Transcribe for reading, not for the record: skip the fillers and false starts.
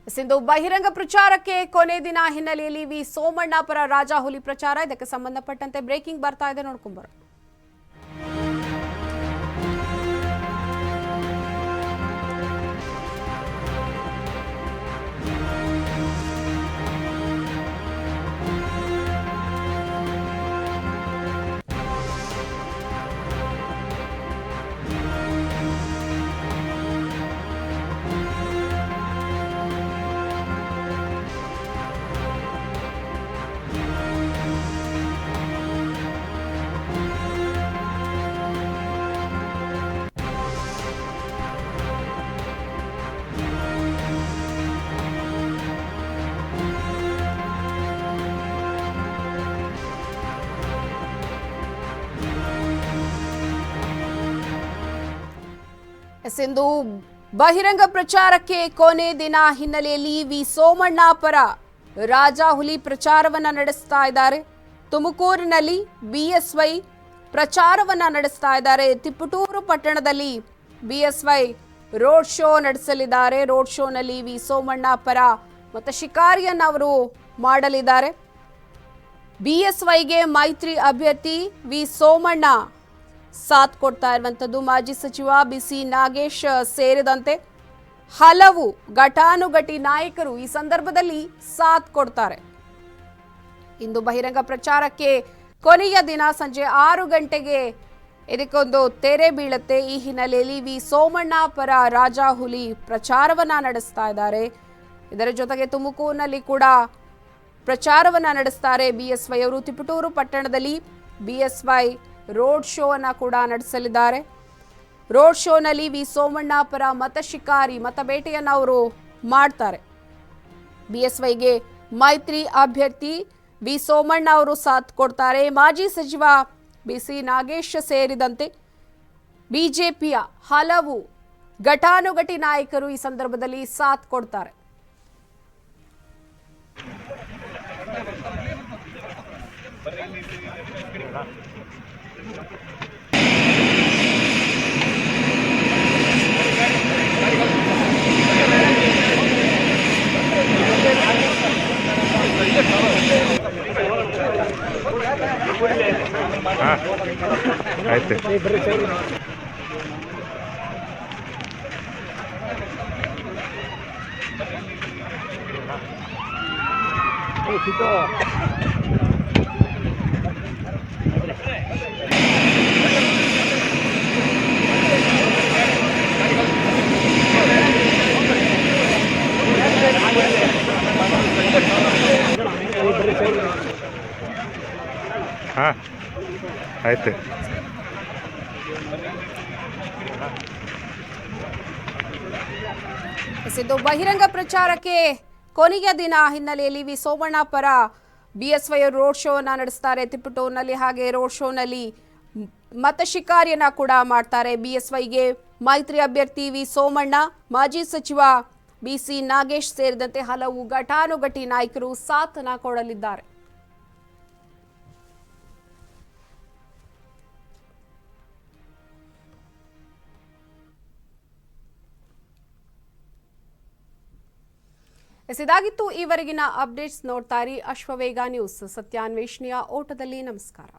ಸಿಂಧು ಬಹಿರಂಗ ಪ್ರಚಾರಕ್ಕೆ ಕೊನೆ ದಿನ ಹಿನ್ನೆಲೆಯಲ್ಲಿ ವಿ ಸೋಮಣ್ಣ ಪರ ರಾಜಾಹುಲಿ ಪ್ರಚಾರ ಇದಕ್ಕೆ ಸಂಬಂಧಪಟ್ಟಂತೆ ಬ್ರೇಕಿಂಗ್ ಬರ್ತಾ ಇದೆ ನೋಡ್ಕೊಂಬರ ಸಿಂಧು ಬಹಿರಂಗ ಪ್ರಚಾರಕ್ಕೆ ಕೊನೆ ದಿನ ಹಿನ್ನೆಲೆಯಲ್ಲಿ ವಿ ಸೋಮಣ್ಣ ಪರ ರಾಜಾಹುಲಿ ಪ್ರಚಾರವನ್ನ ನಡೆಸ್ತಾ ಇದ್ದಾರೆ. ತುಮಕೂರಿನಲ್ಲಿ ಬಿಎಸ್ವೈ ಪ್ರಚಾರವನ್ನ ನಡೆಸ್ತಾ ಇದ್ದಾರೆ. ತಿಪಟೂರು ಪಟ್ಟಣದಲ್ಲಿ ಬಿಎಸ್ವೈ ರೋಡ್ ಶೋ ನಡೆಸಲಿದ್ದಾರೆ. ರೋಡ್ ಶೋನಲ್ಲಿ ವಿ ಸೋಮಣ್ಣ ಪರ ಮತ ಶಿಕಾರಿಯನ್ನ ಅವರು ಮಾಡಲಿದ್ದಾರೆ. ಬಿಎಸ್ವೈಗೆ ಮೈತ್ರಿ ಅಭ್ಯರ್ಥಿ ವಿ ಸೋಮಣ್ಣ ಸಾಥ್ ಕೊಡ್ತಾ ಇರುವಂತದ್ದು. ಮಾಜಿ ಸಚಿವ ಬಿಸಿ ನಾಗೇಶ್ ಸೇರಿದಂತೆ ಹಲವು ಘಟಾನುಘಟಿ ನಾಯಕರು ಈ ಸಂದರ್ಭದಲ್ಲಿ ಸಾಥ್ ಕೊಡ್ತಾರೆ. ಇಂದು ಬಹಿರಂಗ ಪ್ರಚಾರಕ್ಕೆ ಕೊನೆಯ ದಿನ ಸಂಜೆ 6 ಗಂಟೆಗೆ ಇದಕ್ಕೊಂದು ತೆರೆ ಬೀಳುತ್ತೆ. ಈ ಹಿನ್ನೆಲೆಯಲ್ಲಿ ವಿ ಸೋಮಣ್ಣ ಪರ ರಾಜಾಹುಲಿ ಪ್ರಚಾರವನ್ನ ನಡೆಸ್ತಾ ಇದ್ದಾರೆ. ಇದರ ಜೊತೆಗೆ ತುಮಕೂರಿನಲ್ಲಿ ಕೂಡ ಪ್ರಚಾರವನ್ನ ನಡೆಸ್ತಾರೆ ಬಿಎಸ್ವೈ ಅವರು. ತಿಪಟೂರು ಪಟ್ಟಣದಲ್ಲಿ ಬಿಎಸ್ವೈ ರೋಡ್ ಶೋ ಅನ್ನ ಕೂಡ ನಡೆಸಲಿದ್ದಾರೆ. ರೋಡ್ ಶೋನಲ್ಲಿ ವಿ ಸೋಮಣ್ಣ ಪರ ಮತ ಶಿಕಾರಿ ಮತಬೇಟೆಯನ್ನ ಅವರು ಮಾಡ್ತಾರೆ. ಬಿಎಸ್ವೈಗೆ ಮೈತ್ರಿ ಅಭ್ಯರ್ಥಿ ವಿ ಸೋಮಣ್ಣ ಅವರು ಸಾಥ್ ಕೊಡ್ತಾರೆ. ಮಾಜಿ ಸಚಿವ ಬಿಸಿ ನಾಗೇಶ್ ಸೇರಿದಂತೆ ಬಿಜೆಪಿಯ ಹಲವು ಘಟಾನುಘಟಿ ನಾಯಕರು ಈ ಸಂದರ್ಭದಲ್ಲಿ ಸಾಥ್ ಕೊಡ್ತಾರೆ. ಆಯ್ತು ಹಾಂ ಆಯ್ತು ಸಿದ್ದು ಬಹಿರಂಗ ಪ್ರಚಾರಕ್ಕೆ ಕೊನೆಯ ದಿನ ಹಿನ್ನೆಲೆಯಲ್ಲಿ ವಿ ಸೋಮಣ್ಣ ಪರ ಬಿಎಸ್ವೈ ರೋಡ್ ಶೋ ಅನ್ನ ನಡೆಸ್ತಾರೆ ತಿಪಟೂರಿನಲ್ಲಿ. ಹಾಗೆ ರೋಡ್ ಶೋನಲ್ಲಿ ಮತ ಶಿಕಾರಿಯನ್ನ ಕೂಡ ಮಾಡ್ತಾರೆ. ಬಿಎಸ್ವೈಗೆ ಮೈತ್ರಿ ಅಭ್ಯರ್ಥಿ ವಿ ಸೋಮಣ್ಣ, ಮಾಜಿ ಸಚಿವ ಬಿಸಿ ನಾಗೇಶ್ ಸೇರಿದಂತೆ ಹಲವು ಘಟಾನುಘಟಿ ನಾಯಕರು ಸಾಥನ್ನ ಕೊಡಲಿದ್ದಾರೆ. ಇದಾಗಿತ್ತು ಈವರೆಗಿನ ಅಪ್ಡೇಟ್ಸ್. ನೋಡ್ತಾ ಇರಿ ಅಶ್ವವೇಗ ನ್ಯೂಸ್, ಸತ್ಯಾನ್ವೇಷಣೆಯ ಓಟದಲ್ಲಿ. ನಮಸ್ಕಾರ.